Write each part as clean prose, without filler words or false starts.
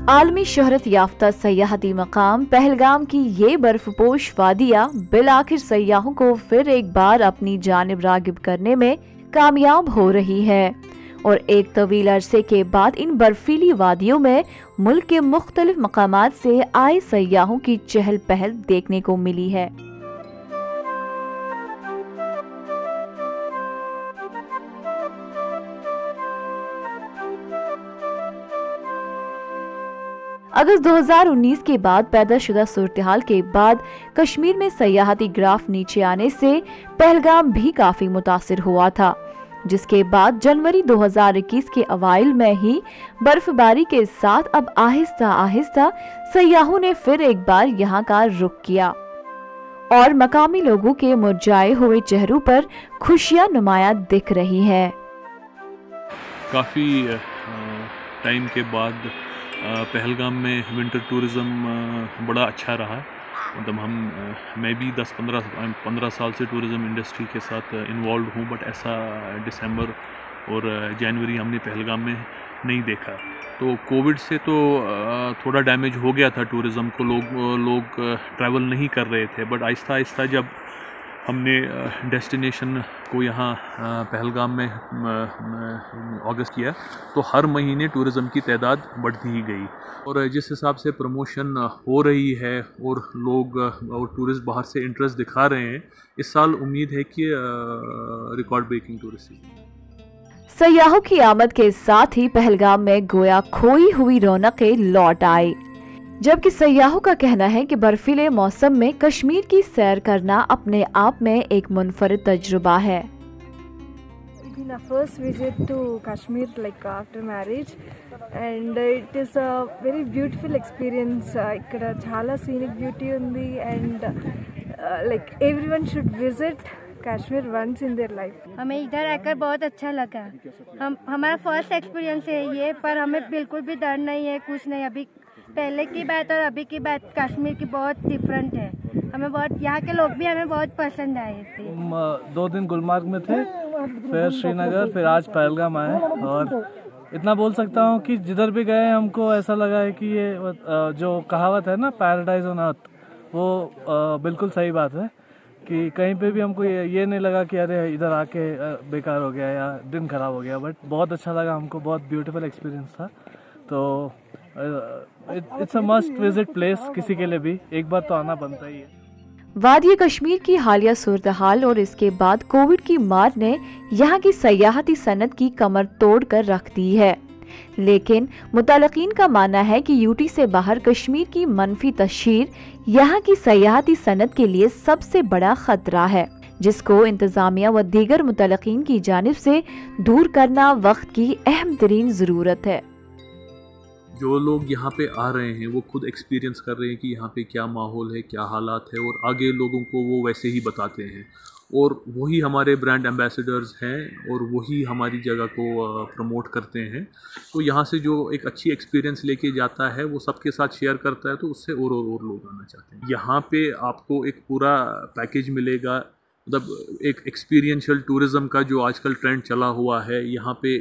आलमी शोहरत याफ्ता सयाहती मकाम पहलगाम की ये बर्फपोश वादियाँ बिल आखिर सयाहों को फिर एक बार अपनी जानिब रागिब करने में कामयाब हो रही है और एक तवील अरसे के बाद इन बर्फीली वादियों में मुल्क के मुख्तलिफ मकामात से आए सयाहों की चहल पहल देखने को मिली है। अगस्त 2019 के बाद पैदाशुदा सूरत-ए-हाल के बाद कश्मीर में सयाहती ग्राफ नीचे आने से पहलगाम भी काफी मुतासिर हुआ था, जिसके बाद जनवरी 2021 के अवाइल में ही बर्फबारी के साथ अब आहिस्ता आहिस्ता सयाहों ने फिर एक बार यहाँ का रुख किया और मकामी लोगों के मुरझाए हुए चेहरों पर खुशियां नुमाया दिख रही है। काफ़ी टाइम के बाद पहलगाम में विंटर टूरिज़्म बड़ा अच्छा रहा। मतलब मैं भी 10-15 साल से टूरिज़्म इंडस्ट्री के साथ इन्वॉल्व हूँ, बट ऐसा दिसंबर और जनवरी हमने पहलगाम में नहीं देखा। तो कोविड से तो थोड़ा डैमेज हो गया था टूरिज़्म को, लोग ट्रैवल नहीं कर रहे थे, बट आहिस्ता आहिस्ता जब हमने डेस्टिनेशन को यहाँ पहलगाम में ऑगस्ट किया तो हर महीने टूरिज़्म की तादाद बढ़ती ही गई और जिस हिसाब से प्रमोशन हो रही है और लोग और टूरिस्ट बाहर से इंटरेस्ट दिखा रहे हैं, इस साल उम्मीद है कि रिकॉर्ड ब्रेकिंग टूरिस्ट। सयाहों की आमद के साथ ही पहलगाम में गोया खोई हुई रौनकें लौट आई, जबकि सयाहों का कहना है कि बर्फीले मौसम में कश्मीर की सैर करना अपने आप में एक मुनफरिद तजुर्बा है। My first visit to Kashmir like after marriage and it is a very beautiful experience. ikkada chala scenic beauty undi and like everyone should visit Kashmir once in their life. हमें इधर आकर बहुत अच्छा लगा। हमारा फर्स्ट एक्सपीरियंस है ये, पर हमें बिल्कुल भी डर नहीं है, कुछ नहीं। अभी पहले की बात और अभी की बात कश्मीर की बहुत डिफरेंट है। हमें बहुत, यहाँ के लोग भी हमें बहुत पसंद आए थे। 2 दिन गुलमर्ग में थे, फिर श्रीनगर, फिर आज पहलगाम आए और इतना बोल सकता हूँ कि जिधर भी गए हमको ऐसा लगा है कि ये जो कहावत है ना, पैराडाइज ऑन अर्थ, वो बिल्कुल सही बात है कि कहीं पे भी हमको ये नहीं लगा कि अरे इधर आके बेकार हो गया या दिन खराब हो गया, बट बहुत अच्छा लगा हमको, बहुत ब्यूटीफुल एक्सपीरियंस था। तो it's a must visit place, किसी के लिए भी एक बार तो आना बनता ही है। वादिया कश्मीर की हालिया सूरत-हाल और इसके बाद कोविड की मार ने यहाँ की सयाहती सनत की कमर तोड़ कर रख दी है, लेकिन मुतल्लिकीन का मानना है कि यूटी से बाहर कश्मीर की मनफी तशहीर यहाँ की सयाहती सनत के लिए सबसे बड़ा खतरा है, जिसको इंतजामिया व दीगर मुतल्लिकीन की जानिब से दूर करना वक्त की अहम तरीन जरूरत है। जो लोग यहाँ पे आ रहे हैं वो खुद एक्सपीरियंस कर रहे हैं कि यहाँ पे क्या माहौल है, क्या हालात है, और आगे लोगों को वो वैसे ही बताते हैं और वही हमारे ब्रांड एम्बेसडर्स हैं और वही हमारी जगह को प्रमोट करते हैं। तो यहाँ से जो एक अच्छी एक्सपीरियंस लेके जाता है वो सबके साथ शेयर करता है, तो उससे और लोग आना चाहते हैं। यहाँ पे आपको एक पूरा पैकेज मिलेगा, मतलब एक एक्सपीरियंशियल टूरिज़्म का जो आजकल ट्रेंड चला हुआ है। यहाँ पे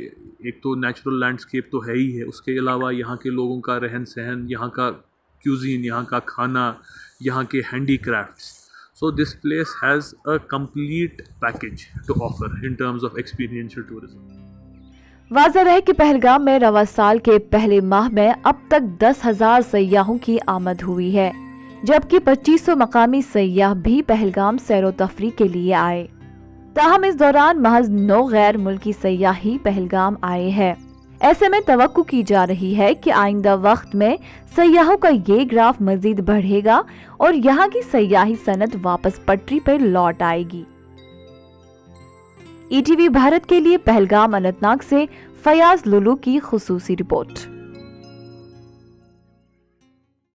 एक तो नेचुरल लैंडस्केप तो है ही है, उसके अलावा यहाँ के लोगों का रहन सहन, यहाँ का क्यूजीन, यहाँ का खाना, यहाँ के handicrafts. So this place has a complete package to offer in terms of experiential tourism. वाज़ेह रहे कि पहलगाम में रवा साल के पहले माह में अब तक 10,000 सयाहों की आमद हुई है, जबकि 2500 मकामी सयाह भी पहलगाम सैरो तफरी के लिए आए। ताहम इस दौरान महज 9 गैर मुल्की सयाह ही पहलगाम आए हैं। ऐसे में तवक्को की जा रही है कि आइंदा वक्त में सयाहों का ये ग्राफ मजीद बढ़ेगा और यहाँ की सयाही सनत वापस पटरी पर लौट आएगी। ईटीवी भारत के लिए पहलगाम अनंतनाग से फयाज लुलू की खुसूसी रिपोर्ट।